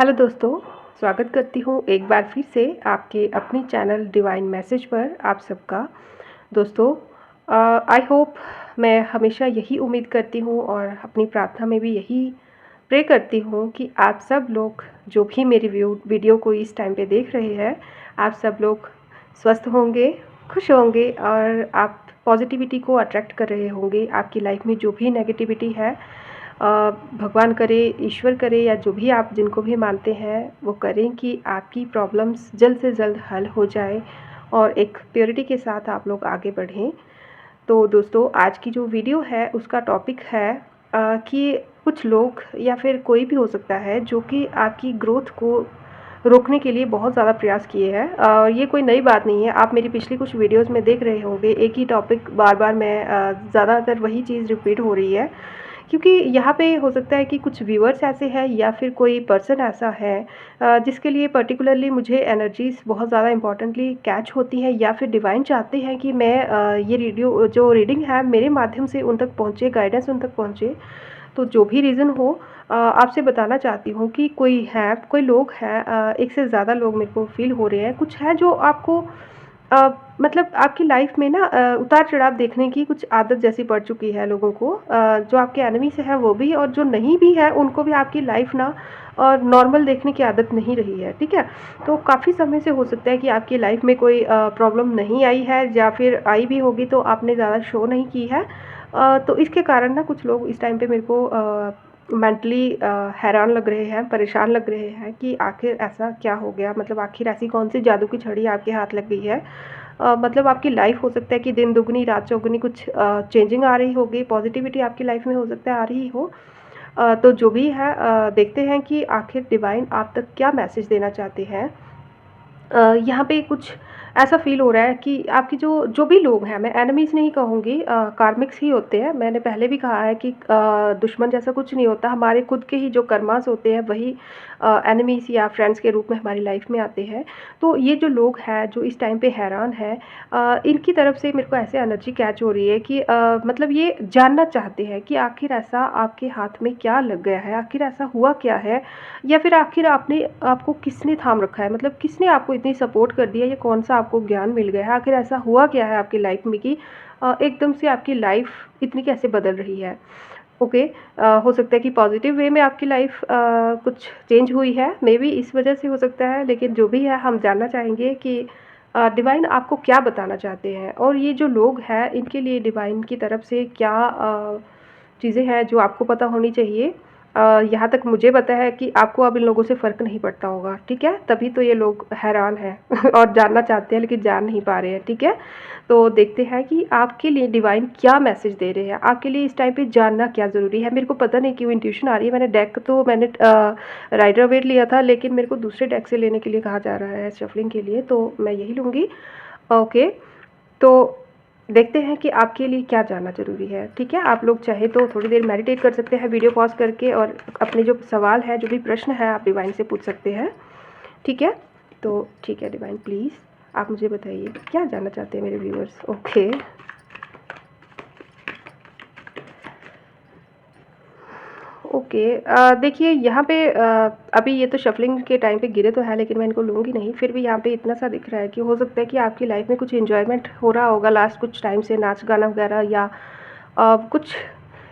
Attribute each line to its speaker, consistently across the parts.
Speaker 1: Hello दोस्तों, स्वागत करती हूँ एक बार फिर से आपके अपनी चैनल डिवाइन मैसेज पर आप सबका। दोस्तों, आई होप मैं हमेशा यही उम्मीद करती हूँ और अपनी प्रार्थना में भी यही प्रे करती हूँ कि आप सब लोग जो भी मेरी वीडियो को इस टाइम पे देख रहे हैं, आप सब लोग स्वस्थ होंगे, खुश होंगे और आप पॉजिटिविटी को अट्रैक्ट कर रहे होंगे। आपकी लाइफ में जो भी नेगेटिविटी है, भगवान करे, ईश्वर करे या जो भी आप जिनको भी मानते हैं वो करें कि आपकी प्रॉब्लम्स जल्द से जल्द हल हो जाए और एक प्योरिटी के साथ आप लोग आगे बढ़ें। तो दोस्तों, आज की जो वीडियो है उसका टॉपिक है कि कुछ लोग या फिर कोई भी हो सकता है जो कि आपकी ग्रोथ को रोकने के लिए बहुत ज़्यादा प्रयास किए हैं। ये कोई नई बात नहीं है, आप मेरी पिछली कुछ वीडियोस में देख रहे होंगे, एक ही टॉपिक बार बार मैं ज़्यादातर वही चीज़ रिपीट हो रही है, क्योंकि यहाँ पे हो सकता है कि कुछ व्यूअर्स ऐसे हैं या फिर कोई पर्सन ऐसा है जिसके लिए पर्टिकुलरली मुझे एनर्जीज़ बहुत ज़्यादा इंपॉर्टेंटली कैच होती हैं या फिर डिवाइन चाहते हैं कि मैं ये वीडियो जो रीडिंग है मेरे माध्यम से उन तक पहुँचे, गाइडेंस उन तक पहुँचे। तो जो भी रीज़न हो, आपसे बताना चाहती हूँ कि कोई लोग हैं, एक से ज़्यादा लोग मेरे को फ़ील हो रहे हैं। कुछ है जो आपको मतलब आपकी लाइफ में ना उतार-चढ़ाव देखने की कुछ आदत जैसी पड़ चुकी है लोगों को। जो आपके एनिमी से हैं वो भी और जो नहीं भी है उनको भी आपकी लाइफ ना नॉर्मल देखने की आदत नहीं रही है, ठीक है? तो काफ़ी समय से हो सकता है कि आपकी लाइफ में कोई प्रॉब्लम नहीं आई है या फिर आई भी होगी तो आपने ज़्यादा शो नहीं की है। तो इसके कारण ना कुछ लोग इस टाइम पे मेरे को मेंटली हैरान लग रहे हैं, परेशान लग रहे हैं कि आखिर ऐसा क्या हो गया? मतलब आखिर ऐसी कौन-सी जादू की छड़ी आपके हाथ लग गई है? मतलब आपकी लाइफ हो सकता है कि दिन दुगनी रात चौगुनी कुछ चेंजिंग आ रही होगी, पॉजिटिविटी आपकी लाइफ में हो सकता है आ रही हो। तो जो भी है, देखते हैं कि आखिर डिवाइन आप तक क्या मैसेज देना चाहते हैं। यहाँ पे कुछ ऐसा फ़ील हो रहा है कि आपके जो जो भी लोग हैं, मैं एनिमीज़ नहीं कहूँगी, कार्मिक्स ही होते हैं। मैंने पहले भी कहा है कि दुश्मन जैसा कुछ नहीं होता, हमारे खुद के ही जो कर्मास होते हैं वही एनिमीज़ या फ्रेंड्स के रूप में हमारी लाइफ में आते हैं। तो ये जो लोग हैं, जो इस टाइम पे हैरान हैं, इनकी तरफ से मेरे को ऐसे एनर्जी कैच हो रही है कि मतलब ये जानना चाहते हैं कि आखिर ऐसा आपके हाथ में क्या लग गया है? आखिर ऐसा हुआ क्या है? या फिर आखिर आपको किसने थाम रखा है? मतलब किसने आपको इतनी सपोर्ट कर दी है, या कौन-सा आपको ज्ञान मिल गया है? आखिर ऐसा हुआ क्या है आपकी लाइफ में कि एकदम से आपकी लाइफ इतनी कैसे बदल रही है? ओके, हो सकता है कि पॉज़िटिव वे में आपकी लाइफ कुछ चेंज हुई है, मेबी इस वजह से हो सकता है, लेकिन जो भी है हम जानना चाहेंगे कि डिवाइन आपको क्या बताना चाहते हैं? और ये जो लोग हैं, इनके लिए डिवाइन की तरफ से क्या चीज़ें हैं जो आपको पता होनी चाहिए। यहाँ तक मुझे पता है कि आपको अब इन लोगों से फ़र्क नहीं पड़ता होगा, ठीक है? तभी तो ये लोग हैरान हैं और जानना चाहते हैं लेकिन जान नहीं पा रहे हैं, ठीक है? तो देखते हैं कि आपके लिए डिवाइन क्या मैसेज दे रहे हैं, आपके लिए इस टाइम पे जानना क्या ज़रूरी है। मेरे को पता नहीं क्यों इंट्यूशन आ रही है, मैंने राइडर वेट लिया था, लेकिन मेरे को दूसरे डेक से लेने के लिए कहा जा रहा है शफलिंग के लिए, तो मैं यही लूँगी। ओके, तो देखते हैं कि आपके लिए क्या जानना ज़रूरी है, ठीक है? आप लोग चाहे तो थोड़ी देर मेडिटेट कर सकते हैं वीडियो पॉज़ करके, और अपने जो सवाल है, जो भी प्रश्न है, आप डिवाइन से पूछ सकते हैं, ठीक है? तो ठीक है डिवाइन, प्लीज़ आप मुझे बताइए क्या जानना चाहते हैं मेरे व्यूअर्स? Okay, okay. देखिए यहाँ पे अभी ये तो शफलिंग के टाइम पे गिरे तो है, लेकिन मैं इनको लूँगी नहीं। फिर भी यहाँ पे इतना सा दिख रहा है कि हो सकता है कि आपकी लाइफ में कुछ एन्जॉयमेंट हो रहा होगा लास्ट कुछ टाइम से, नाच गाना वगैरह, या कुछ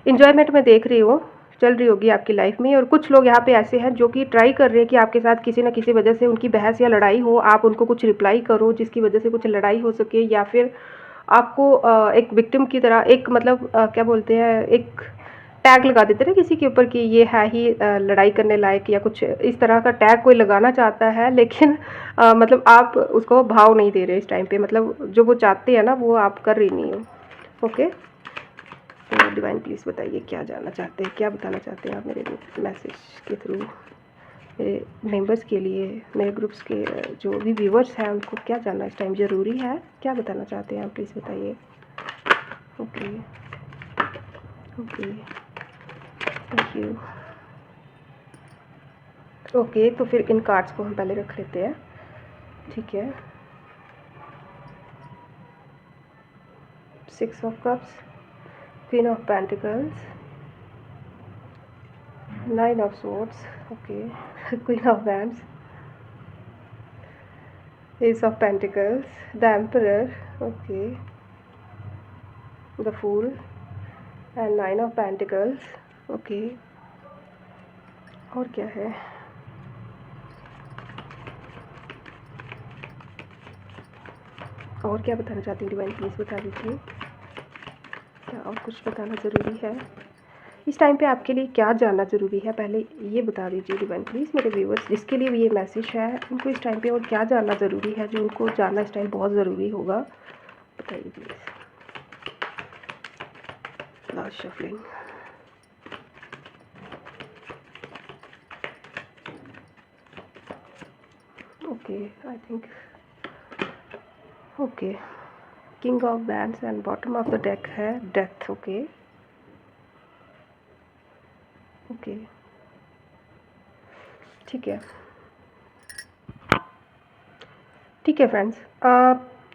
Speaker 1: एन्जॉयमेंट मैं देख रही हूँ चल रही होगी आपकी लाइफ में। और कुछ लोग यहाँ पे ऐसे हैं जो कि ट्राई कर रहे हैं कि आपके साथ किसी न किसी वजह से उनकी बहस या लड़ाई हो, आप उनको कुछ रिप्लाई करो जिसकी वजह से कुछ लड़ाई हो सके, या फिर आपको एक विक्टिम की तरह, एक मतलब क्या बोलते हैं, एक टैग लगा देते हैं ना किसी के ऊपर कि ये है ही लड़ाई करने लायक, या कुछ इस तरह का टैग कोई लगाना चाहता है, लेकिन मतलब आप उसको भाव नहीं दे रहे इस टाइम पे, मतलब जो वो चाहते हैं ना वो आप कर रही नहीं हो। ओके, तो डिवाइन प्लीज़ बताइए क्या जानना चाहते हैं, क्या बताना चाहते हैं आप मेरे मैसेज के थ्रू, मेरे मेंबर्स के लिए, मेरे ग्रुप्स के जो भी व्यूवर्स हैं उनको क्या जानना इस टाइम ज़रूरी है, क्या बताना चाहते हैं आप, प्लीज़ बताइए। Okay, okay, thank you. Okay, तो फिर इन कार्ड्स को हम पहले रख लेते हैं, ठीक है? 6 of cups, queen of pentacles, 9 of swords, okay. Queen of wands, Ace of pentacles, the emperor, okay, the fool and 9 of pentacles, okay. और क्या है? और क्या बताना चाहती हैं डिवाइन, प्लीज़ बता दीजिए। क्या और कुछ बताना ज़रूरी है इस टाइम पे? आपके लिए क्या जानना ज़रूरी है, पहले ये बता दीजिए डिवाइन प्लीज़। मेरे व्यूअर्स जिसके लिए भी ये मैसेज है, उनको इस टाइम पे और क्या जानना ज़रूरी है, जो उनको जानना इस टाइम बहुत ज़रूरी होगा, बताइए please. Last shuffling, okay, I think okay. King of bands and bottom of the deck है डेथ, ओके ओके, ठीक है ठीक है फ्रेंड्स।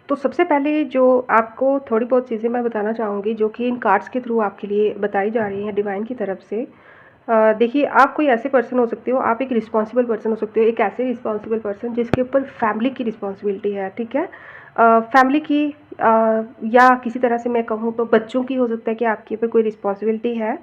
Speaker 1: तो सबसे पहले जो आपको थोड़ी बहुत चीज़ें मैं बताना चाहूँगी, जो कि इन कार्ड्स के थ्रू आपके लिए बताई जा रही हैं डिवाइन की तरफ से। देखिए, आप कोई ऐसे पर्सन हो सकते हो, आप एक रिस्पॉन्सिबल पर्सन हो सकते हो, एक ऐसे रिस्पॉन्सिबल पर्सन जिसके ऊपर फैमिली की रिस्पॉन्सिबिलिटी है, ठीक है। फैमिली की या किसी तरह से मैं कहूँ तो बच्चों की हो सकता है कि आपके ऊपर कोई रिस्पॉन्सिबिलिटी है,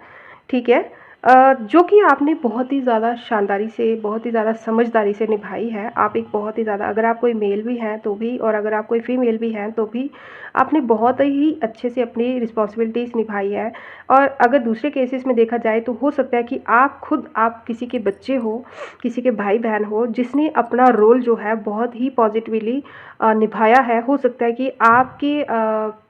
Speaker 1: ठीक है। जो कि आपने बहुत ही ज़्यादा शानदारी से, बहुत ही ज़्यादा समझदारी से निभाई है। आप एक बहुत ही ज़्यादा, अगर आप कोई मेल भी हैं तो भी, और अगर आप कोई फीमेल भी हैं तो भी, आपने बहुत ही अच्छे से अपनी रिस्पॉन्सिबिलिटीज़ निभाई है। और अगर दूसरे केसेस में देखा जाए तो हो सकता है कि आप किसी के बच्चे हो, किसी के भाई बहन हो, जिसने अपना रोल जो है बहुत ही पॉजिटिवली निभाया है। हो सकता है कि आपके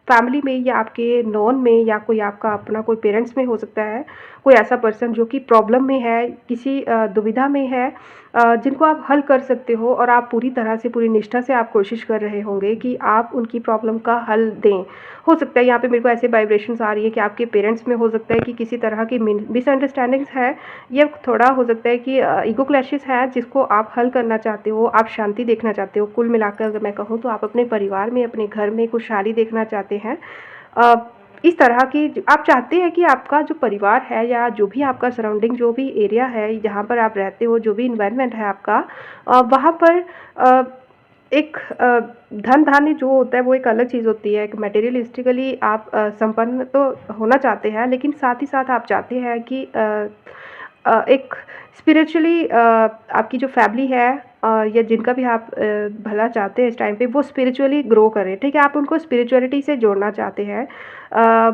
Speaker 1: फैमिली में या आपके नॉन में, या कोई आपका अपना कोई पेरेंट्स में हो सकता है कोई ऐसा पर्सन जो कि प्रॉब्लम में है, किसी दुविधा में है, जिनको आप हल कर सकते हो, और आप पूरी तरह से, पूरी निष्ठा से आप कोशिश कर रहे होंगे कि आप उनकी प्रॉब्लम का हल दें। हो सकता है यहाँ पे मेरे को ऐसे वाइब्रेशंस आ रही है कि आपके पेरेंट्स में हो सकता है कि किसी तरह की मिसअंडरस्टैंडिंग्स है, या थोड़ा हो सकता है कि ईगो क्लैशेस है, जिसको आप हल करना चाहते हो, आप शांति देखना चाहते हो। कुल मिलाकर अगर मैं कहूँ तो आप अपने परिवार में, अपने घर में खुशहाली देखना चाहते हैं। इस तरह की आप चाहते हैं कि आपका जो परिवार है, या जो भी आपका सराउंडिंग, जो भी एरिया है जहाँ पर आप रहते हो, जो भी इन्वायरमेंट है आपका, वहाँ पर एक धन धान्य जो होता है वो एक अलग चीज़ होती है। एक मटेरियलिस्टिकली आप संपन्न तो होना चाहते हैं, लेकिन साथ ही साथ आप चाहते हैं कि एक स्पिरिचुअली आपकी जो फैमिली है, या जिनका भी आप भला चाहते हैं इस टाइम पे, वो स्पिरिचुअली ग्रो करें, ठीक है। आप उनको स्पिरिचुअलिटी से जोड़ना चाहते हैं।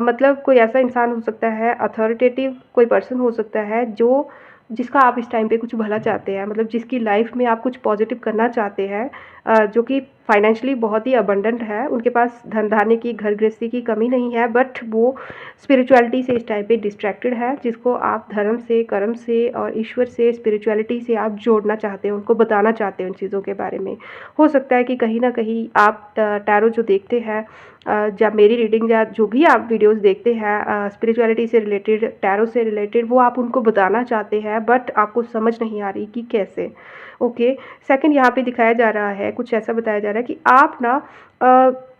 Speaker 1: मतलब कोई ऐसा इंसान हो सकता है, अथॉरिटेटिव कोई पर्सन हो सकता है, जो जिसका आप इस टाइम पे कुछ भला चाहते हैं, मतलब जिसकी लाइफ में आप कुछ पॉजिटिव करना चाहते हैं, जो कि फाइनेंशियली बहुत ही अबंडेंट है, उनके पास धन धान्य की, घर गृहस्थी की कमी नहीं है, बट वो स्पिरिचुअलिटी से इस टाइम पे डिस्ट्रैक्टेड है, जिसको आप धर्म से, कर्म से और ईश्वर से, स्पिरिचुअलिटी से आप जोड़ना चाहते हैं, उनको बताना चाहते हैं उन चीज़ों के बारे में। हो सकता है कि कहीं ना कहीं आप टैरो जो देखते हैं, या मेरी रीडिंग, या जो भी आप वीडियोस देखते हैं स्पिरिचुअलिटी से रिलेटेड, टैरो से रिलेटेड, वो आप उनको बताना चाहते हैं, बट आपको समझ नहीं आ रही कि कैसे। ओके। सेकंड, यहाँ पे दिखाया जा रहा है, कुछ ऐसा बताया जा रहा है कि आप ना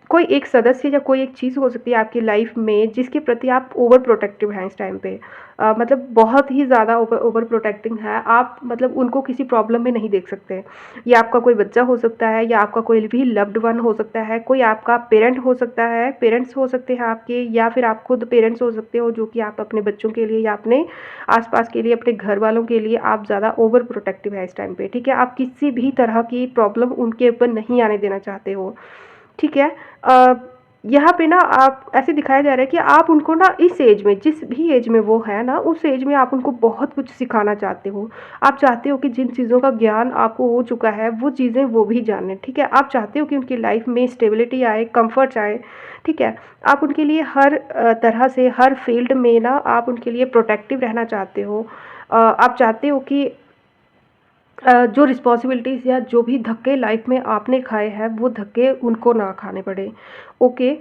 Speaker 1: कोई एक सदस्य या कोई एक चीज़ हो सकती है आपकी लाइफ में, जिसके प्रति आप ओवर प्रोटेक्टिव हैं इस टाइम पे। मतलब बहुत ही ज़्यादा ओवर प्रोटेक्टिंग है आप, मतलब उनको किसी प्रॉब्लम में नहीं देख सकते। ये आपका कोई बच्चा हो सकता है, या आपका कोई भी लव्ड वन हो सकता है, कोई आपका पेरेंट हो सकता है, पेरेंट्स हो सकते हैं आपके, या फिर आप खुद पेरेंट्स हो सकते हो, जो कि आप अपने बच्चों के लिए या अपने आसपास के लिए, अपने घर वालों के लिए आप ज़्यादा ओवर प्रोटेक्टिव है इस टाइम पे, ठीक है। आप किसी भी तरह की प्रॉब्लम उनके ऊपर नहीं आने देना चाहते हो, ठीक है। यहाँ पे ना आप ऐसे दिखाया जा रहा है कि आप उनको ना इस एज में, जिस भी एज में वो है ना, उस एज में आप उनको बहुत कुछ सिखाना चाहते हो। आप चाहते हो कि जिन चीज़ों का ज्ञान आपको हो चुका है, वो चीज़ें वो भी जानें, ठीक है। आप चाहते हो कि उनकी लाइफ में स्टेबिलिटी आए, कंफर्ट आए, ठीक है। आप उनके लिए हर तरह से, हर फील्ड में ना आप उनके लिए प्रोटेक्टिव रहना चाहते हो। आप चाहते हो कि जो रिस्पॉन्सिबिलिटीज़ या जो भी धक्के लाइफ में आपने खाए हैं, वो धक्के उनको ना खाने पड़े। ओके।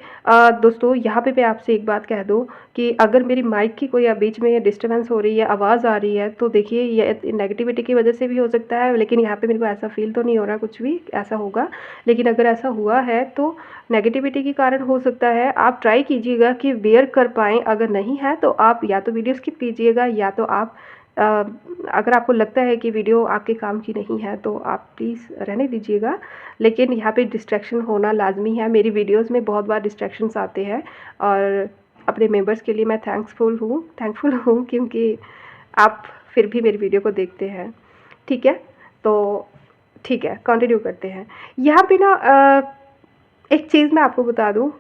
Speaker 1: दोस्तों, यहाँ पे मैं आपसे एक बात कह दूँ कि अगर मेरी माइक की कोई बीच में डिस्टर्बेंस हो रही है, आवाज़ आ रही है, तो देखिए ये नेगेटिविटी की वजह से भी हो सकता है, लेकिन यहाँ पे मेरे को ऐसा फील तो नहीं हो रहा कुछ भी ऐसा होगा। लेकिन अगर ऐसा हुआ है तो नेगेटिविटी के कारण हो सकता है। आप ट्राई कीजिएगा कि बेयर कर पाएँ, अगर नहीं है तो आप या तो वीडियो स्किप कीजिएगा, या तो आप अगर आपको लगता है कि वीडियो आपके काम की नहीं है तो आप प्लीज़ रहने दीजिएगा, लेकिन यहाँ पे डिस्ट्रैक्शन होना लाज़मी है। मेरी वीडियोज़ में बहुत बार डिस्ट्रैक्शंस आते हैं और अपने मेंबर्स के लिए मैं थैंकफुल हूँ क्योंकि आप फिर भी मेरी वीडियो को देखते हैं। ठीक है, तो ठीक है, कंटिन्यू करते हैं। यहाँ पे ना एक चीज़ मैं आपको बता दूँ,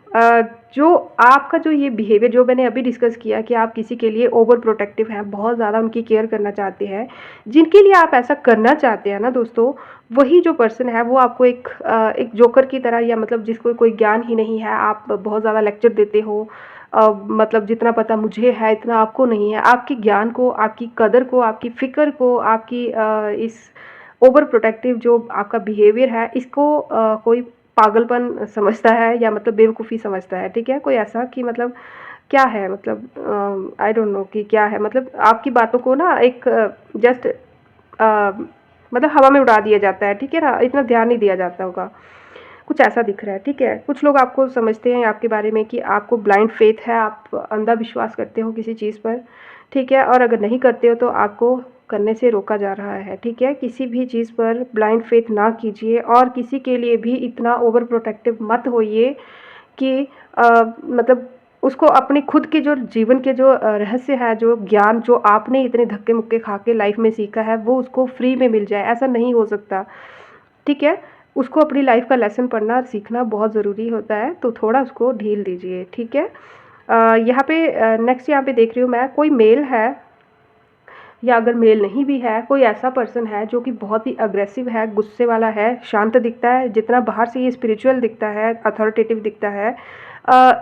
Speaker 1: जो आपका जो ये बिहेवियर जो मैंने अभी डिस्कस किया कि आप किसी के लिए ओवर प्रोटेक्टिव हैं, बहुत ज़्यादा उनकी केयर करना चाहते हैं, जिनके लिए आप ऐसा करना चाहते हैं ना दोस्तों, वही जो पर्सन है वो आपको एक जोकर की तरह, या मतलब जिसको कोई ज्ञान ही नहीं है, आप बहुत ज़्यादा लेक्चर देते हो, मतलब जितना पता मुझे है इतना आपको नहीं है। आपके ज्ञान को, आपकी कदर को, आपकी फ़िक्र को, आपकी इस ओवर प्रोटेक्टिव जो आपका बिहेवियर है, इसको कोई पागलपन समझता है या मतलब बेवकूफ़ी समझता है। ठीक है, कोई ऐसा कि मतलब क्या है, मतलब आई डोंट नो कि क्या है, मतलब आपकी बातों को ना एक जस्ट मतलब हवा में उड़ा दिया जाता है। ठीक है ना, इतना ध्यान नहीं दिया जाता होगा, कुछ ऐसा दिख रहा है। ठीक है, कुछ लोग आपको समझते हैं आपके बारे में कि आपको ब्लाइंड फेथ है, आप अंधा विश्वास करते हो किसी चीज़ पर। ठीक है, और अगर नहीं करते हो तो आपको करने से रोका जा रहा है। ठीक है, किसी भी चीज़ पर ब्लाइंड फेथ ना कीजिए और किसी के लिए भी इतना ओवर प्रोटेक्टिव मत होइए कि मतलब उसको अपने खुद के जो जीवन के जो रहस्य है, जो ज्ञान जो आपने इतने धक्के मुक्के खा के लाइफ में सीखा है, वो उसको फ्री में मिल जाए, ऐसा नहीं हो सकता। ठीक है, उसको अपनी लाइफ का लेसन पढ़ना सीखना बहुत ज़रूरी होता है, तो थोड़ा उसको ढील दीजिए। ठीक है, यहाँ पे नेक्स्ट यहाँ पे देख रही हूँ मैं, कोई मेल है या अगर मेल नहीं भी है, कोई ऐसा पर्सन है जो कि बहुत ही अग्रेसिव है, गुस्से वाला है, शांत दिखता है, जितना बाहर से ये स्पिरिचुअल दिखता है, अथॉरिटेटिव दिखता है,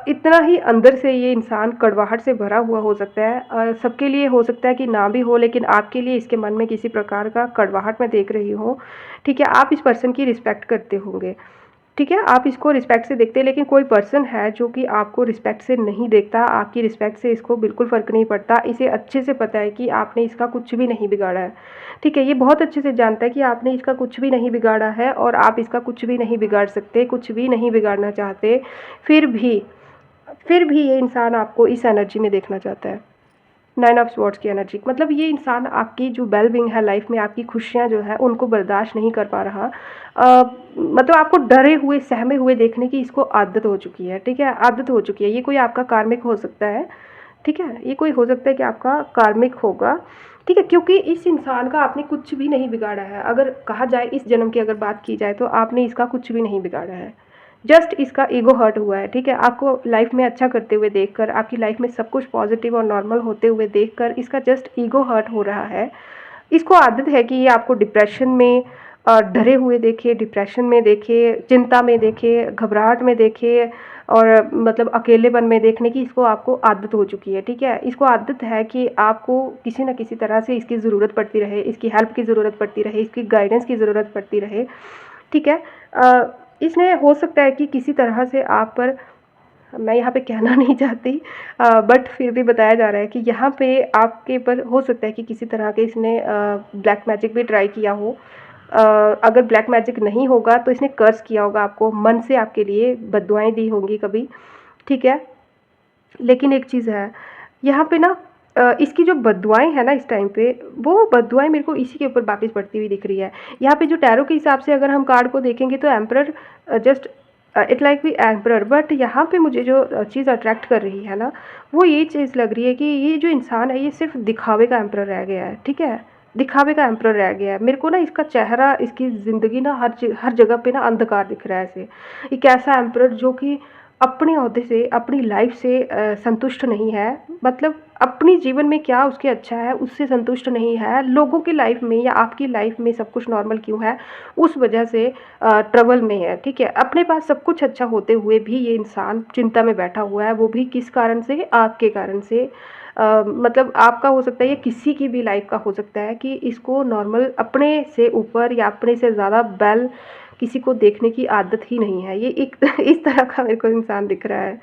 Speaker 1: इतना ही अंदर से ये इंसान कड़वाहट से भरा हुआ हो सकता है। सबके लिए हो सकता है कि ना भी हो, लेकिन आपके लिए इसके मन में किसी प्रकार का कड़वाहट मैं देख रही हूँ। ठीक है, आप इस पर्सन की रिस्पेक्ट करते होंगे। ठीक है, आप इसको रिस्पेक्ट से देखते हैं, लेकिन कोई पर्सन है जो कि आपको रिस्पेक्ट से नहीं देखता, आपकी रिस्पेक्ट से इसको बिल्कुल फ़र्क नहीं पड़ता। इसे अच्छे से पता है कि आपने इसका कुछ भी नहीं बिगाड़ा है। ठीक है, ये बहुत अच्छे से जानता है कि आपने इसका कुछ भी नहीं बिगाड़ा है और आप इसका कुछ भी नहीं बिगाड़ सकते, कुछ भी नहीं बिगाड़ना चाहते। फिर भी फिर भी ये इंसान आपको इस एनर्जी में देखना चाहता है। 9 ऑफ स्वॉर्ड्स की एनर्जी, मतलब ये इंसान आपकी जो वेल बीइंग है लाइफ में, आपकी खुशियाँ जो है उनको बर्दाश्त नहीं कर पा रहा। मतलब आपको डरे हुए, सहमे हुए देखने की इसको आदत हो चुकी है। ठीक है, आदत हो चुकी है। ये कोई आपका कार्मिक हो सकता है। ठीक है, ये कोई हो सकता है कि आपका कार्मिक होगा। ठीक है, क्योंकि इस इंसान का आपने कुछ भी नहीं बिगाड़ा है। अगर कहा जाए इस जन्म की अगर बात की जाए तो आपने इसका कुछ भी नहीं बिगाड़ा है, जस्ट इसका ईगो हर्ट हुआ है। ठीक है, आपको लाइफ में अच्छा करते हुए देखकर, आपकी लाइफ में सब कुछ पॉजिटिव और नॉर्मल होते हुए देखकर इसका जस्ट ईगो हर्ट हो रहा है। इसको आदत है कि ये आपको डिप्रेशन में डरे हुए देखे, डिप्रेशन में देखे, चिंता में देखे, घबराहट में देखे और मतलब अकेलेपन में देखने की इसको आपको आदत हो चुकी है। ठीक है, इसको आदत है कि आपको किसी न किसी तरह से इसकी ज़रूरत पड़ती रहे, इसकी हेल्प की ज़रूरत पड़ती रहे, इसकी गाइडेंस की ज़रूरत पड़ती रहे। ठीक है, इसने हो सकता है कि किसी तरह से आप पर, मैं यहाँ पे कहना नहीं चाहती, बट फिर भी बताया जा रहा है कि यहाँ पे आपके पर हो सकता है कि किसी तरह के इसने ब्लैक मैजिक भी ट्राई किया हो। अगर ब्लैक मैजिक नहीं होगा तो इसने कर्स किया होगा आपको, मन से आपके लिए बद्दुआएं दी होंगी कभी। ठीक है, लेकिन एक चीज़ है यहाँ पे ना, इसकी जो बद्दुआएँ हैं ना इस टाइम पे, वो बद्दुआएँ मेरे को इसी के ऊपर वापस पड़ती हुई दिख रही है। यहाँ पे जो टैरो के हिसाब से अगर हम कार्ड को देखेंगे तो emperor just it like we emperor, but यहाँ पे मुझे जो चीज़ अट्रैक्ट कर रही है ना, वो ये चीज़ लग रही है कि ये जो इंसान है ये सिर्फ दिखावे का एम्परर रह गया है। ठीक है, दिखावे का एम्परर रह गया है। मेरे को ना इसका चेहरा, इसकी ज़िंदगी ना हर जगह पे ना अंधकार दिख रहा है ऐसे। एक ऐसा एम्परर जो कि अपने ओहदे से, अपनी लाइफ से संतुष्ट नहीं है, मतलब अपनी जीवन में क्या उसके अच्छा है उससे संतुष्ट नहीं है, लोगों की लाइफ में या आपकी लाइफ में सब कुछ नॉर्मल क्यों है, उस वजह से ट्रबल में है। ठीक है, अपने पास सब कुछ अच्छा होते हुए भी ये इंसान चिंता में बैठा हुआ है, वो भी किस कारण से, आपके कारण से। मतलब आपका हो सकता है, ये किसी की भी लाइफ का हो सकता है कि इसको नॉर्मल अपने से ऊपर या अपने से ज़्यादा बेल किसी को देखने की आदत ही नहीं है। ये एक इस तरह का मेरे को इंसान दिख रहा है।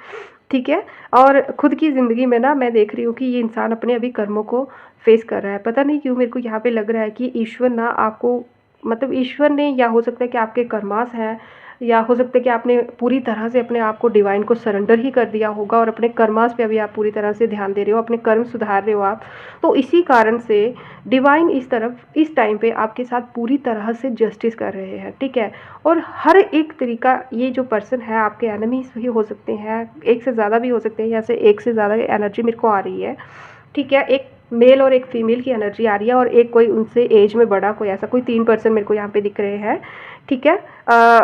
Speaker 1: ठीक है, और खुद की ज़िंदगी में ना मैं देख रही हूँ कि ये इंसान अपने अभी कर्मों को फेस कर रहा है। पता नहीं क्यों मेरे को यहाँ पे लग रहा है कि ईश्वर ना आपको, मतलब ईश्वर ने, या हो सकता है कि आपके कर्मास हैं, या हो सकता है कि आपने पूरी तरह से अपने आप को डिवाइन को सरेंडर ही कर दिया होगा और अपने कर्मास पे अभी आप पूरी तरह से ध्यान दे रहे हो, अपने कर्म सुधार रहे हो आप। तो इसी कारण से डिवाइन इस तरफ इस टाइम पे आपके साथ पूरी तरह से जस्टिस कर रहे हैं, ठीक है। और हर एक तरीका, ये जो पर्सन है आपके एनिमीज भी हो सकते हैं, एक से ज़्यादा भी हो सकते हैं, जैसे एक से ज़्यादा एनर्जी मेरे को आ रही है, ठीक है। एक मेल और एक फीमेल की एनर्जी आ रही है और एक कोई उनसे एज में बड़ा कोई ऐसा कोई 3 पर्सन मेरे को यहाँ पे दिख रहे हैं, ठीक है।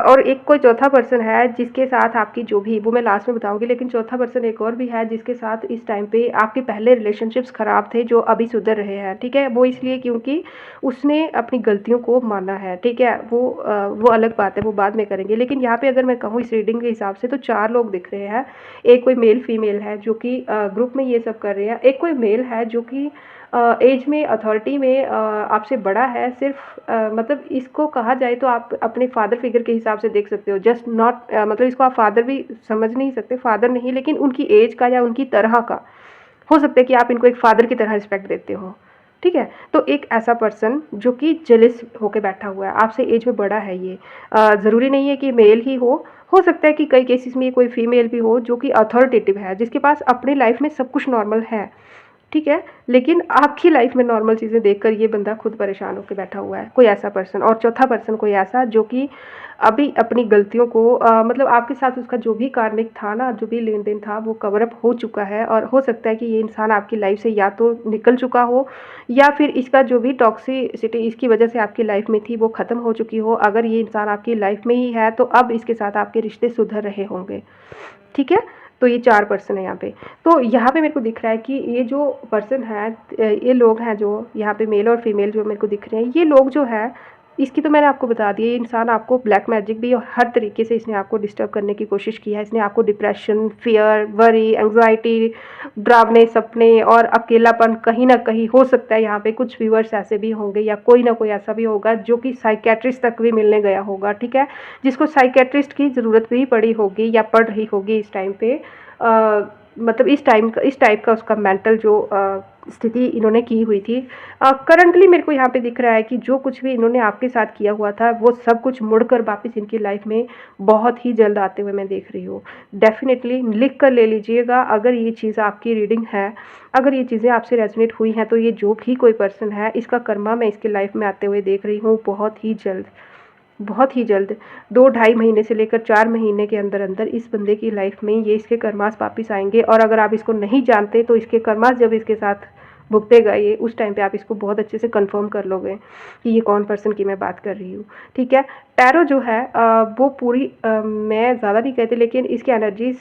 Speaker 1: और एक कोई चौथा पर्सन है जिसके साथ आपकी जो भी, वो मैं लास्ट में बताऊंगी, लेकिन चौथा पर्सन एक और भी है जिसके साथ इस टाइम पे आपके पहले रिलेशनशिप्स ख़राब थे जो अभी सुधर रहे हैं, ठीक है। वो इसलिए क्योंकि उसने अपनी गलतियों को माना है, ठीक है। वो अलग बात है, वो बाद में करेंगे। लेकिन यहाँ पे अगर मैं कहूँ इस रीडिंग के हिसाब से तो 4 लोग दिख रहे हैं। एक कोई मेल फीमेल है जो कि ग्रुप में ये सब कर रहे हैं, एक कोई मेल है जो कि एज में अथॉरिटी में आपसे बड़ा है, सिर्फ मतलब इसको कहा जाए तो आप अपने फादर फिगर के हिसाब से देख सकते हो, जस्ट नॉट मतलब इसको आप फादर भी समझ नहीं सकते, फादर नहीं, लेकिन उनकी एज का या उनकी तरह का हो सकता है कि आप इनको एक फादर की तरह रिस्पेक्ट देते हो, ठीक है। तो एक ऐसा पर्सन जो कि जेलिस होके बैठा हुआ है, आपसे एज में बड़ा है, ये ज़रूरी नहीं है कि मेल ही हो सकता है कि कई केसेस में ये कोई फीमेल भी हो जो कि अथॉरिटेटिव है, जिसके पास अपनी लाइफ में सब कुछ नॉर्मल है, ठीक है। लेकिन आपकी लाइफ में नॉर्मल चीज़ें देखकर ये बंदा खुद परेशान होकर बैठा हुआ है, कोई ऐसा पर्सन। और चौथा पर्सन कोई ऐसा जो कि अभी अपनी गलतियों को मतलब आपके साथ उसका जो भी कार्मिक था ना, जो भी लेन देन था, वो कवर अप हो चुका है। और हो सकता है कि ये इंसान आपकी लाइफ से या तो निकल चुका हो या फिर इसका जो भी टॉक्सिसिटी इसकी वजह से आपकी लाइफ में थी वो ख़त्म हो चुकी हो। अगर ये इंसान आपकी लाइफ में ही है तो अब इसके साथ आपके रिश्ते सुधर रहे होंगे, ठीक है। तो ये 4 पर्सन है यहाँ पे। तो यहाँ पे मेरे को दिख रहा है कि ये जो पर्सन है, ये लोग हैं जो यहाँ पे मेल और फीमेल जो मेरे को दिख रहे हैं, ये लोग जो है, इसकी तो मैंने आपको बता दिया, ये इंसान आपको ब्लैक मैजिक भी और हर तरीके से इसने आपको डिस्टर्ब करने की कोशिश की है। इसने आपको डिप्रेशन, फियर, वरी, एंग्जाइटी, डरावने सपने और अकेलापन, कहीं ना कहीं हो सकता है यहाँ पे कुछ व्यूअर्स ऐसे भी होंगे या कोई ना कोई ऐसा भी होगा जो कि साइकेट्रिस्ट तक भी मिलने गया होगा, ठीक है, जिसको साइकेट्रिस्ट की ज़रूरत भी पड़ी होगी या पड़ रही होगी इस टाइम पे। मतलब इस टाइप का उसका मेंटल जो स्थिति इन्होंने की हुई थी। करंटली मेरे को यहाँ पे दिख रहा है कि जो कुछ भी इन्होंने आपके साथ किया हुआ था वो सब कुछ मुड़कर वापस इनकी लाइफ में बहुत ही जल्द आते हुए मैं देख रही हूँ। डेफिनेटली लिख कर ले लीजिएगा अगर ये चीज़ आपकी रीडिंग है, अगर ये चीज़ें आपसे रेजोनेट हुई हैं तो ये जो भी कोई पर्सन है इसका कर्मा मैं इसकी लाइफ में आते हुए देख रही हूँ बहुत ही जल्द, बहुत ही जल्द। 2-2.5 महीने से लेकर 4 महीने के अंदर अंदर इस बंदे की लाइफ में ये इसके कर्मास वापिस आएंगे। और अगर आप इसको नहीं जानते तो इसके कर्मास जब इसके साथ भुगतेगा ये, उस टाइम पे आप इसको बहुत अच्छे से कंफर्म कर लोगे कि ये कौन पर्सन की मैं बात कर रही हूँ, ठीक है। टैरो जो है वो पूरी मैं ज़्यादा नहीं कहती, लेकिन इसकी एनर्जीज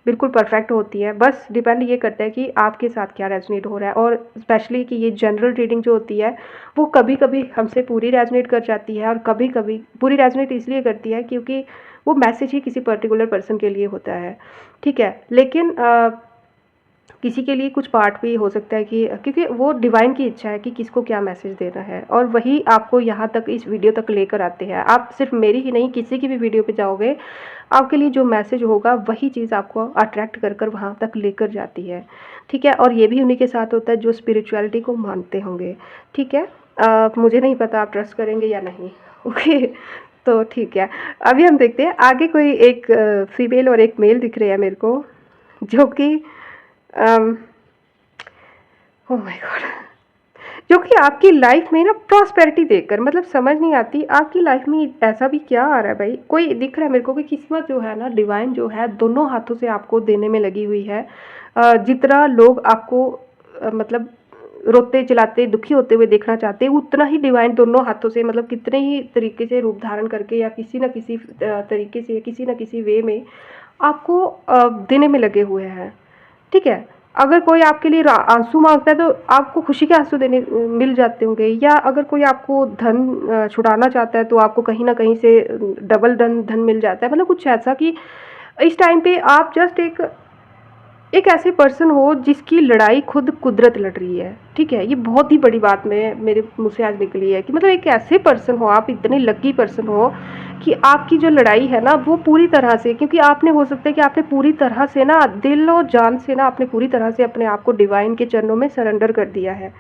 Speaker 1: बिल्कुल परफेक्ट होती है। बस डिपेंड ये करता है कि आपके साथ क्या रेजोनेट हो रहा है। और स्पेशली कि ये जनरल रीडिंग जो होती है वो कभी कभी हमसे पूरी रेजोनेट कर जाती है और कभी कभी पूरी रेजोनेट इसलिए करती है क्योंकि वो मैसेज ही किसी पर्टिकुलर पर्सन के लिए होता है, ठीक है। लेकिन किसी के लिए कुछ पार्ट भी हो सकता है कि क्योंकि वो डिवाइन की इच्छा है कि किसको क्या मैसेज देना है और वही आपको यहाँ तक इस वीडियो तक लेकर आते हैं। आप सिर्फ मेरी ही नहीं किसी की भी वीडियो पे जाओगे, आपके लिए जो मैसेज होगा वही चीज़ आपको अट्रैक्ट कर कर वहाँ तक लेकर जाती है, ठीक है। और ये भी उन्हीं के साथ होता है जो स्पिरिचुअलिटी को मानते होंगे, ठीक है। मुझे नहीं पता आप ट्रस्ट करेंगे या नहीं, ओके। तो ठीक है, अभी हम देखते हैं आगे। कोई एक फीमेल और एक मेल दिख रहे हैं मेरे को जो कि ओह माय गॉड, जो कि आपकी लाइफ में ना प्रॉस्पेरिटी देखकर मतलब समझ नहीं आती आपकी लाइफ में ऐसा भी क्या आ रहा है भाई। कोई दिख रहा है मेरे को कि किस्मत जो है ना, डिवाइन जो है दोनों हाथों से आपको देने में लगी हुई है। जितना लोग आपको मतलब रोते चिल्लाते दुखी होते हुए देखना चाहते हैं, उतना ही डिवाइन दोनों हाथों से मतलब कितने ही तरीके से रूप धारण करके या किसी न किसी तरीके से किसी न किसी वे में आपको देने में लगे हुए हैं, ठीक है। अगर कोई आपके लिए आंसू मांगता है तो आपको खुशी के आंसू देने मिल जाते होंगे, या अगर कोई आपको धन छुड़ाना चाहता है तो आपको कहीं ना कहीं से डबल धन मिल जाता है। मतलब कुछ ऐसा कि इस टाइम पे आप जस्ट एक ऐसे पर्सन हो जिसकी लड़ाई खुद कुदरत लड़ रही है, ठीक है। ये बहुत ही बड़ी बात मेरे मुँह से आज निकली है कि मतलब एक ऐसे पर्सन हो आप, इतने लकी पर्सन हो कि आपकी जो लड़ाई है ना वो पूरी तरह से, क्योंकि आपने हो सकता है कि आपने पूरी तरह से ना दिल और जान से ना आपने पूरी तरह से अपने आप को डिवाइन के चरणों में सरेंडर कर दिया है,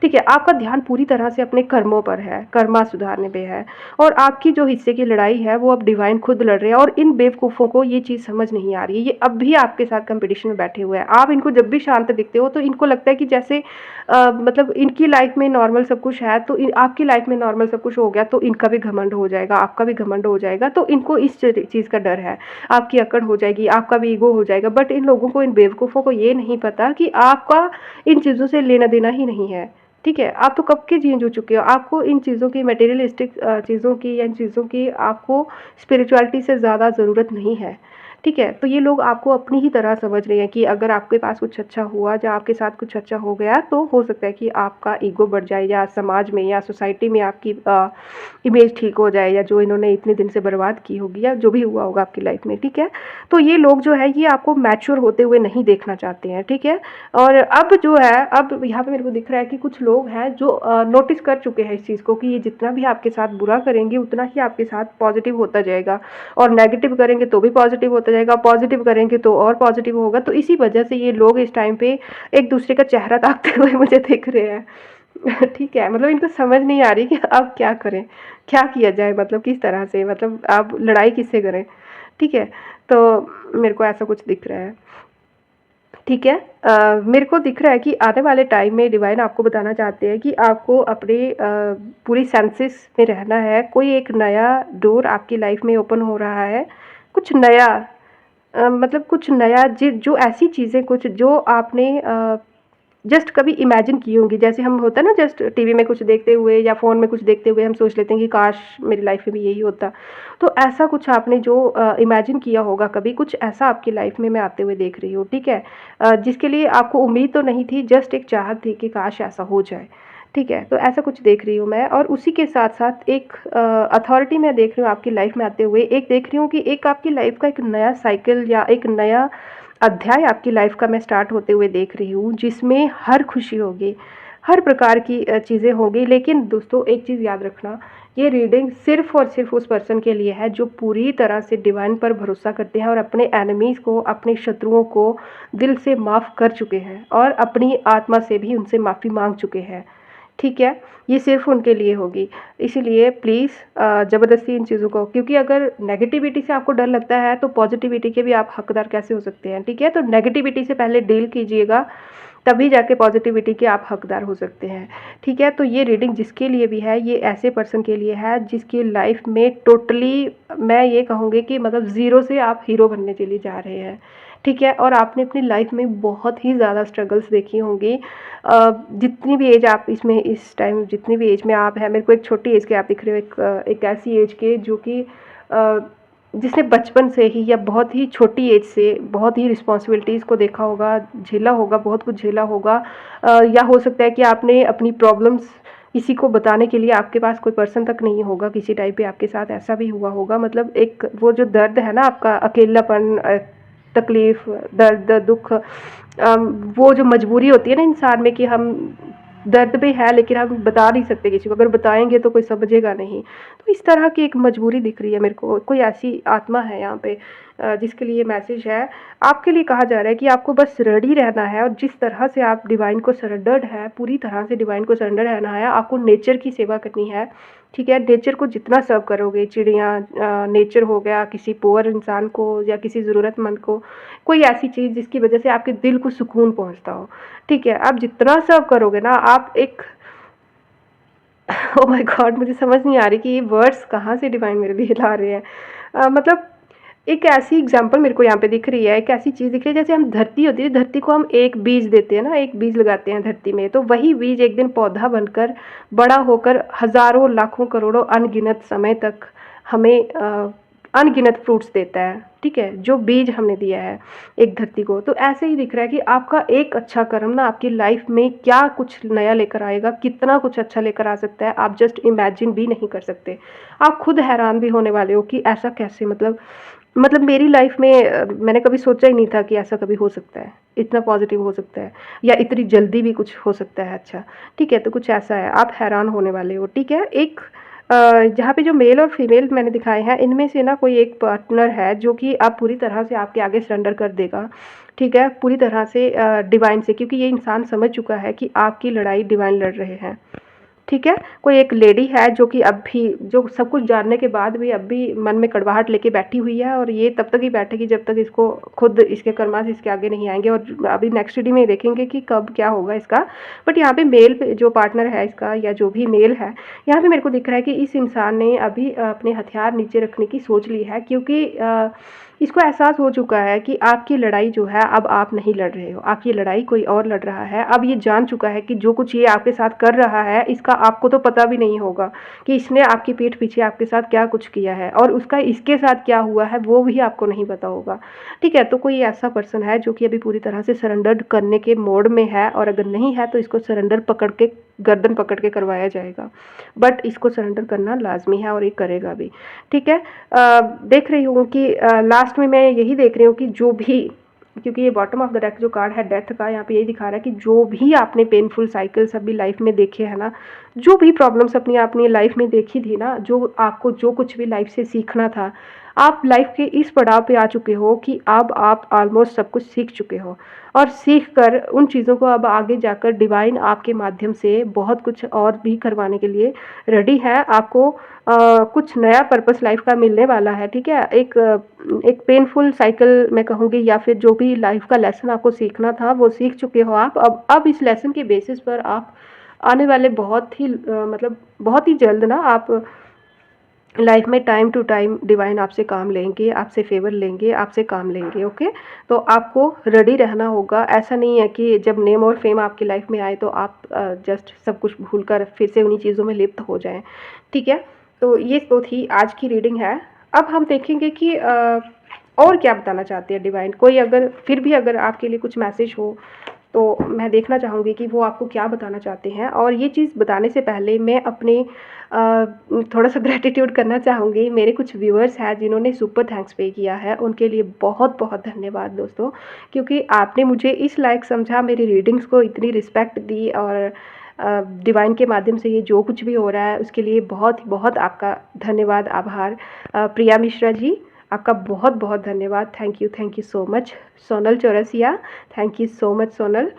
Speaker 1: ठीक है, आपका ध्यान पूरी तरह से अपने कर्मों पर है, कर्मा सुधारने पे है, और आपकी जो हिस्से की लड़ाई है वो अब डिवाइन खुद लड़ रहे हैं, और इन बेवकूफ़ों को ये चीज़ समझ नहीं आ रही है। ये अब भी आपके साथ कंपटीशन में बैठे हुए हैं। आप इनको जब भी शांत दिखते हो तो इनको लगता है कि जैसे मतलब इनकी लाइफ में नॉर्मल सब कुछ है, तो आपकी लाइफ में नॉर्मल सब कुछ हो गया तो इनका भी घमंड हो जाएगा, आपका भी घमंड हो जाएगा। तो इनको इस चीज़ का डर है, आपकी अकड़ हो जाएगी, आपका भी ईगो हो जाएगा। बट इन लोगों को, इन बेवकूफ़ों को ये नहीं पता कि आपका इन चीज़ों से लेना देना ही नहीं है। ठीक है, आप तो कब के जी चुके हो। आपको इन चीज़ों की, मटेरियलिस्टिक चीज़ों की या इन चीज़ों की आपको स्पिरिचुअलिटी से ज़्यादा ज़रूरत नहीं है। ठीक है, तो ये लोग आपको अपनी ही तरह समझ रहे हैं कि अगर आपके पास कुछ अच्छा हुआ या आपके साथ कुछ अच्छा हो गया तो हो सकता है कि आपका ईगो बढ़ जाए, या समाज में या सोसाइटी में आपकी इमेज ठीक हो जाए, या जो इन्होंने इतने दिन से बर्बाद की होगी या जो भी हुआ होगा आपकी लाइफ में। ठीक है, तो ये लोग जो है ये आपको मैच्योर होते हुए नहीं देखना चाहते हैं। ठीक है, और अब जो है, अब यहाँ पे मेरे को दिख रहा है कि कुछ लोग हैं जो नोटिस कर चुके हैं इस चीज़ को कि ये जितना भी आपके साथ बुरा करेंगे उतना ही आपके साथ पॉजिटिव होता जाएगा, और नेगेटिव करेंगे तो भी पॉजिटिव होता जाएगा, पॉजिटिव करेंगे तो और पॉजिटिव होगा। तो इसी वजह से ये लोग इस टाइम पे एक दूसरे का चेहरा ताकते हुए मुझे दिख रहे हैं। ठीक है, मतलब इनको समझ नहीं आ रही कि अब क्या करें, क्या किया जाए, मतलब किस तरह से, मतलब अब लड़ाई किससे करें। ठीक है, तो मेरे को ऐसा कुछ दिख रहा है। ठीक है, मेरे को दिख रहा है कि आने वाले टाइम में डिवाइन आपको बताना चाहते हैं कि आपको अपने पूरी सेंसेस में रहना है। कोई एक नया डोर आपकी लाइफ में ओपन हो रहा है, कुछ नया, मतलब कुछ नया, जो ऐसी चीज़ें कुछ जो आपने जस्ट कभी इमेजिन की होंगी। जैसे हम होता है ना, जस्ट टीवी में कुछ देखते हुए या फ़ोन में कुछ देखते हुए हम सोच लेते हैं कि काश मेरी लाइफ में भी यही होता। तो ऐसा कुछ आपने जो इमेजिन किया होगा कभी, कुछ ऐसा आपकी लाइफ में मैं आते हुए देख रही हूँ। ठीक है, जिसके लिए आपको उम्मीद तो नहीं थी, जस्ट एक चाहत थी कि काश ऐसा हो जाए। ठीक है, तो ऐसा कुछ देख रही हूँ मैं, और उसी के साथ साथ एक अथॉरिटी मैं देख रही हूँ आपकी लाइफ में आते हुए। एक देख रही हूँ कि एक आपकी लाइफ का एक नया साइकिल या एक नया अध्याय आपकी लाइफ का मैं स्टार्ट होते हुए देख रही हूँ, जिसमें हर खुशी होगी, हर प्रकार की चीज़ें होंगी। लेकिन दोस्तों एक चीज़ याद रखना, ये रीडिंग सिर्फ़ और सिर्फ़ उस पर्सन के लिए है जो पूरी तरह से डिवाइन पर भरोसा करते हैं और अपने एनिमीज़ को, अपने शत्रुओं को दिल से माफ़ कर चुके हैं, और अपनी आत्मा से भी उनसे माफ़ी मांग चुके हैं। ठीक है, ये सिर्फ़ उनके लिए होगी। इसीलिए प्लीज़ ज़बरदस्ती इन चीज़ों को, क्योंकि अगर नेगेटिविटी से आपको डर लगता है तो पॉजिटिविटी के भी आप हकदार कैसे हो सकते हैं। ठीक है, तो नेगेटिविटी से पहले डील कीजिएगा, तभी जाके पॉजिटिविटी के आप हकदार हो सकते हैं। ठीक है, तो ये रीडिंग जिसके लिए भी है, ये ऐसे पर्सन के लिए है जिसकी लाइफ में टोटली, मैं ये कहूँगी कि मतलब ज़ीरो से आप हीरो बनने के लिए जा रहे हैं। ठीक है, और आपने अपनी लाइफ में बहुत ही ज़्यादा स्ट्रगल्स देखी होंगी। जितनी भी एज आप इसमें, इस टाइम जितनी भी एज में आप हैं, मेरे को एक छोटी एज के आप दिख रहे हो, एक ऐसी एज के जो कि जिसने बचपन से ही या बहुत ही छोटी एज से बहुत ही रिस्पॉन्सिबिलिटीज़ को देखा होगा, झेला होगा, बहुत कुछ झेला होगा, या हो सकता है कि आपने अपनी प्रॉब्लम्स किसी को बताने के लिए आपके पास कोई पर्सन तक नहीं होगा, किसी टाइम पे आपके साथ ऐसा भी हुआ होगा। मतलब एक वो जो दर्द है ना आपका, अकेलापन, तकलीफ़, दर्द, दुःख, वो जो मजबूरी होती है ना इंसान में कि हम दर्द भी है लेकिन हम बता नहीं सकते किसी को, अगर बताएंगे तो कोई समझेगा नहीं। तो इस तरह की एक मजबूरी दिख रही है मेरे को। कोई ऐसी आत्मा है यहाँ पे जिसके लिए मैसेज है, आपके लिए कहा जा रहा है कि आपको बस रेडी रहना है, और जिस तरह से आप डिवाइन को सरेंडर्ड है, पूरी तरह से डिवाइन को सरेंडर रहना है। आपको नेचर की सेवा करनी है। ठीक है, नेचर को जितना सर्व करोगे, चिड़िया, नेचर हो गया, किसी पुअर इंसान को या किसी ज़रूरतमंद को, कोई ऐसी चीज़ जिसकी वजह से आपके दिल को सुकून पहुँचता हो। ठीक है, आप जितना सर्व करोगे ना, आप एक ओह माय गॉड, मुझे समझ नहीं आ रही कि ये वर्ड्स कहाँ से डिवाइन मेरे लिए ला रहे हैं। मतलब एक ऐसी एग्जांपल मेरे को यहाँ पे दिख रही है, एक ऐसी चीज़ दिख रही है, जैसे हम धरती होती है, धरती को हम एक बीज देते हैं ना, एक बीज लगाते हैं धरती में, तो वही बीज एक दिन पौधा बनकर बड़ा होकर हज़ारों, लाखों, करोड़ों, अनगिनत समय तक हमें अनगिनत फ्रूट्स देता है। ठीक है, जो बीज हमने दिया है एक धरती को। तो ऐसे ही दिख रहा है कि आपका एक अच्छा कर्म ना आपकी लाइफ में क्या कुछ नया लेकर आएगा, कितना कुछ अच्छा लेकर आ सकता है, आप जस्ट इमेजिन भी नहीं कर सकते। आप खुद हैरान भी होने वाले हो कि ऐसा कैसे, मतलब मेरी लाइफ में मैंने कभी सोचा ही नहीं था कि ऐसा कभी हो सकता है, इतना पॉजिटिव हो सकता है, या इतनी जल्दी भी कुछ हो सकता है अच्छा। ठीक है, तो कुछ ऐसा है, आप हैरान होने वाले हो। ठीक है, एक जहाँ पे जो मेल और फीमेल मैंने दिखाए हैं, इनमें से ना कोई एक पार्टनर है जो कि अब पूरी तरह से आपके आगे सरेंडर कर देगा, ठीक है? पूरी तरह से डिवाइन से, क्योंकि ये इंसान समझ चुका है कि आपकी लड़ाई डिवाइन लड़ रहे हैं, ठीक है? कोई एक लेडी है जो कि अब भी, जो सब कुछ जानने के बाद भी अब भी मन में कड़वाहट लेके बैठी हुई है, और ये तब तक ही बैठेगी जब तक इसको खुद इसके कर्मास इसके आगे नहीं आएँगे, और अभी नेक्स्ट वीडियो में देखेंगे कि कब क्या होगा इसका। बट यहाँ पे मेल पे जो पार्टनर है इसका, या जो भी मेल है, यहाँ पे मेरे को दिख रहा है कि इस इंसान ने अभी अपने हथियार नीचे रखने की सोच ली है, क्योंकि इसको एहसास हो चुका है कि आपकी लड़ाई जो है अब आप नहीं लड़ रहे हो, आपकी लड़ाई कोई और लड़ रहा है। अब ये जान चुका है कि जो कुछ ये आपके साथ कर रहा है, इसका आपको तो पता भी नहीं होगा कि इसने आपकी पीठ पीछे आपके साथ क्या कुछ किया है, और उसका इसके साथ क्या हुआ है वो भी आपको नहीं पता होगा, ठीक है? तो कोई ऐसा पर्सन है जो कि अभी पूरी तरह से सरेंडर करने के मोड में है, और अगर नहीं है तो इसको सरेंडर पकड़ के, गर्दन पकड़ के करवाया जाएगा। बट इसको सरेंडर करना लाजमी है और ये करेगा भी, ठीक है? देख रही हूँ कि लास्ट में मैं यही देख रही हूँ कि जो भी, क्योंकि ये बॉटम ऑफ द डेक जो कार्ड है डेथ का, यहाँ पे यही दिखा रहा है कि जो भी आपने पेनफुल साइकिल्स अपनी लाइफ में देखे हैं ना, जो भी प्रॉब्लम्स अपनी आपने लाइफ में देखी थी ना, जो आपको जो कुछ भी लाइफ से सीखना था, आप लाइफ के इस पड़ाव पे आ चुके हो कि अब आप ऑलमोस्ट सब कुछ सीख चुके हो, और सीख कर उन चीज़ों को अब आगे जाकर डिवाइन आपके माध्यम से बहुत कुछ और भी करवाने के लिए रेडी है। आपको कुछ नया पर्पस लाइफ का मिलने वाला है, ठीक है? एक पेनफुल साइकिल मैं कहूँगी, या फिर जो भी लाइफ का लेसन आपको सीखना था वो सीख चुके हो आप। अब इस लेसन के बेसिस पर आप आने वाले बहुत ही मतलब बहुत ही जल्द ना आप लाइफ में टाइम टू टाइम डिवाइन आपसे काम लेंगे, आपसे फेवर लेंगे, आपसे काम लेंगे, ओके? तो आपको रेडी रहना होगा। ऐसा नहीं है कि जब नेम और फेम आपकी लाइफ में आए तो आप जस्ट सब कुछ भूलकर फिर से उन्हीं चीज़ों में लिप्त हो जाएं, ठीक है? तो ये तो थी आज की रीडिंग है। अब हम देखेंगे कि और क्या बताना चाहते हैं डिवाइन। कोई अगर फिर भी अगर आपके लिए कुछ मैसेज हो तो मैं देखना चाहूँगी कि वो आपको क्या बताना चाहते हैं। और ये चीज़ बताने से पहले मैं अपने थोड़ा सा ग्रैटिट्यूड करना चाहूँगी। मेरे कुछ व्यूअर्स हैं जिन्होंने सुपर थैंक्स पे किया है, उनके लिए बहुत बहुत धन्यवाद दोस्तों, क्योंकि आपने मुझे इस लायक समझा, मेरी रीडिंग्स को इतनी रिस्पेक्ट दी, और डिवाइन के माध्यम से ये जो कुछ भी हो रहा है उसके लिए बहुत बहुत आपका धन्यवाद, आभार। प्रिया मिश्रा जी, आपका बहुत बहुत धन्यवाद। Thank you so much. Sonal Chaurasia, thank you so much Sonal.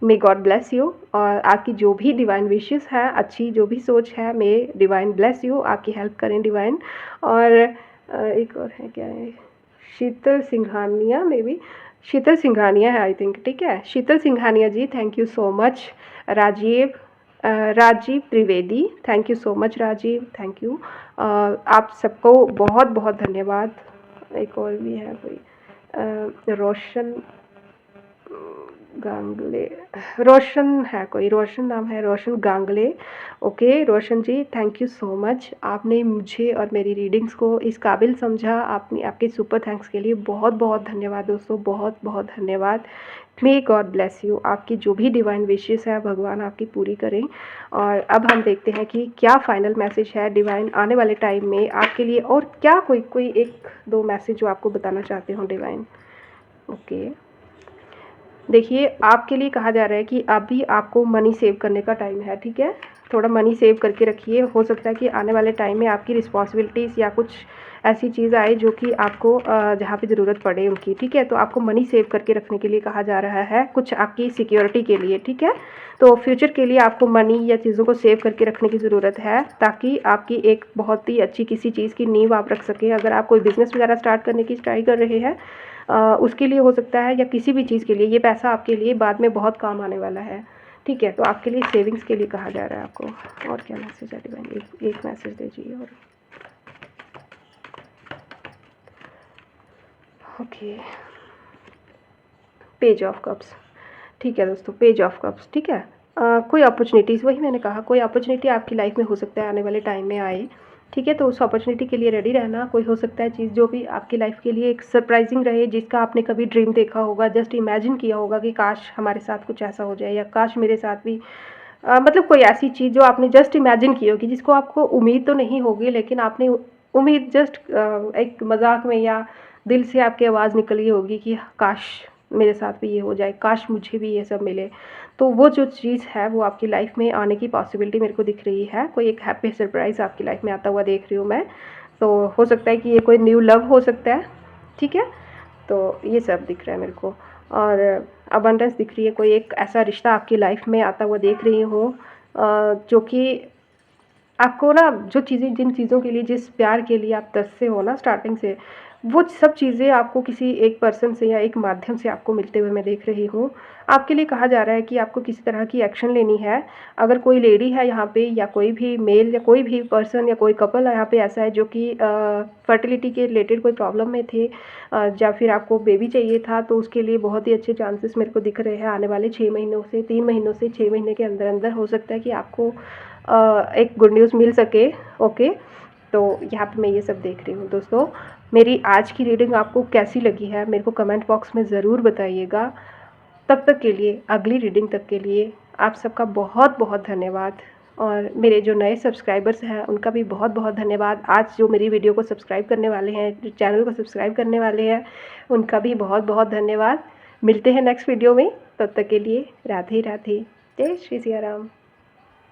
Speaker 1: May God bless you. और आपकी जो भी डिवाइन विशेस है, अच्छी जो भी सोच है, मे डिवाइन ब्लेस यू, आपकी हेल्प करें डिवाइन। और एक और है, क्या है, शीतल सिंघानिया, मे बी शीतल सिंघानिया है आई थिंक, ठीक है? Sheetal Singhania ji, thank you so much. Rajeev Rajeev Trivedi, thank you so much Rajeev, thank you. आप सबको बहुत बहुत धन्यवाद। एक और भी है कोई, रोशन गांगले, रोशन है कोई, रोशन नाम है, Roshan Gangle. Okay Roshan ji, thank you so much. आपने मुझे और मेरी रीडिंग्स को इस काबिल समझा। आपने, आपके सुपर थैंक्स के लिए बहुत बहुत धन्यवाद दोस्तों, बहुत बहुत धन्यवाद। May God bless you. आपकी जो भी डिवाइन विशेस है भगवान आपकी पूरी करें। और अब हम देखते हैं कि क्या फाइनल मैसेज है डिवाइन आने वाले टाइम में आपके लिए, और क्या कोई एक दो मैसेज जो आपको बताना चाहते हो डिवाइन। ओके, देखिए आपके लिए कहा जा रहा है कि अभी आपको मनी सेव करने का टाइम है, ठीक है? थोड़ा मनी सेव करके रखिए। हो सकता है कि आने वाले टाइम में आपकी रिस्पॉन्सिबिलिटीज़ या कुछ ऐसी चीज़ आए जो कि आपको जहाँ पे ज़रूरत पड़े उनकी, ठीक है? तो आपको मनी सेव करके रखने के लिए कहा जा रहा है, कुछ आपकी सिक्योरिटी के लिए, ठीक है? तो फ्यूचर के लिए आपको मनी या चीज़ों को सेव करके रखने की ज़रूरत है, ताकि आपकी एक बहुत ही अच्छी किसी चीज़ की नींव आप रख सकें। अगर आप कोई बिज़नेस वगैरह स्टार्ट करने की ट्राई कर रहे हैं, उसके लिए हो सकता है, या किसी भी चीज़ के लिए ये पैसा आपके लिए बाद में बहुत काम आने वाला है, ठीक है? तो आपके लिए सेविंग्स के लिए कहा जा रहा है आपको। और क्या मैसेज है डिवाइन, एक मैसेज दीजिए और। ओके, पेज ऑफ कप्स, ठीक है दोस्तों, पेज ऑफ कप्स, ठीक है? कोई अपॉर्चुनिटीज़, वही मैंने कहा, कोई अपॉर्चुनिटी आपकी लाइफ में हो सकता है आने वाले टाइम में आए, ठीक है? तो उस अपॉर्चुनिटी के लिए रेडी रहना। कोई हो सकता है चीज़ जो भी आपकी लाइफ के लिए एक सरप्राइजिंग रहे, जिसका आपने कभी ड्रीम देखा होगा, जस्ट इमेजिन किया होगा कि काश हमारे साथ कुछ ऐसा हो जाए, या काश मेरे साथ भी मतलब कोई ऐसी चीज़ जो आपने जस्ट इमेजिन की होगी, जिसको आपको उम्मीद तो नहीं होगी, लेकिन आपने उम्मीद जस्ट एक मजाक में या दिल से आपकी आवाज़ निकली होगी कि काश मेरे साथ भी ये हो जाए, काश मुझे भी ये सब मिले। तो वो जो चीज़ है वो आपकी लाइफ में आने की पॉसिबिलिटी मेरे को दिख रही है। कोई एक हैप्पी सरप्राइज़ आपकी लाइफ में आता हुआ देख रही हूँ मैं। तो हो सकता है कि ये कोई न्यू लव हो सकता है, ठीक है? तो ये सब दिख रहा है मेरे को। और अबंडेंस दिख रही है, कोई एक ऐसा रिश्ता आपकी लाइफ में आता हुआ देख रही हूँ जो कि आपको ना जो चीज़ें जिन चीज़ों के लिए जिस प्यार के लिए आप तरसते हो ना स्टार्टिंग से, वो सब चीज़ें आपको किसी एक पर्सन से या एक माध्यम से आपको मिलते हुए मैं देख रही हूँ। आपके लिए कहा जा रहा है कि आपको किसी तरह की एक्शन लेनी है। अगर कोई लेडी है यहाँ पे या कोई भी मेल या कोई भी पर्सन या कोई कपल यहाँ पे ऐसा है जो कि फर्टिलिटी के रिलेटेड कोई प्रॉब्लम में थे या फिर आपको बेबी चाहिए था, तो उसके लिए बहुत ही अच्छे चांसेस मेरे को दिख रहे हैं आने वाले 6 महीनों से 3 महीनों से 6 महीने के अंदर-अंदर हो सकता है कि आपको एक गुड न्यूज़ मिल सके। ओके, तो यहाँ पे मैं ये सब देख रही हूँ दोस्तों। मेरी आज की रीडिंग आपको कैसी लगी है मेरे को कमेंट बॉक्स में ज़रूर बताइएगा। तब तक के लिए, अगली रीडिंग तक के लिए आप सबका बहुत बहुत धन्यवाद। और मेरे जो नए सब्सक्राइबर्स हैं उनका भी बहुत बहुत धन्यवाद। आज जो मेरी वीडियो को सब्सक्राइब करने वाले हैं, जो चैनल को सब्सक्राइब करने वाले हैं, उनका भी बहुत बहुत धन्यवाद। मिलते हैं नेक्स्ट वीडियो में, तब तक के लिए राधे राधे, जय श्री सिया राम।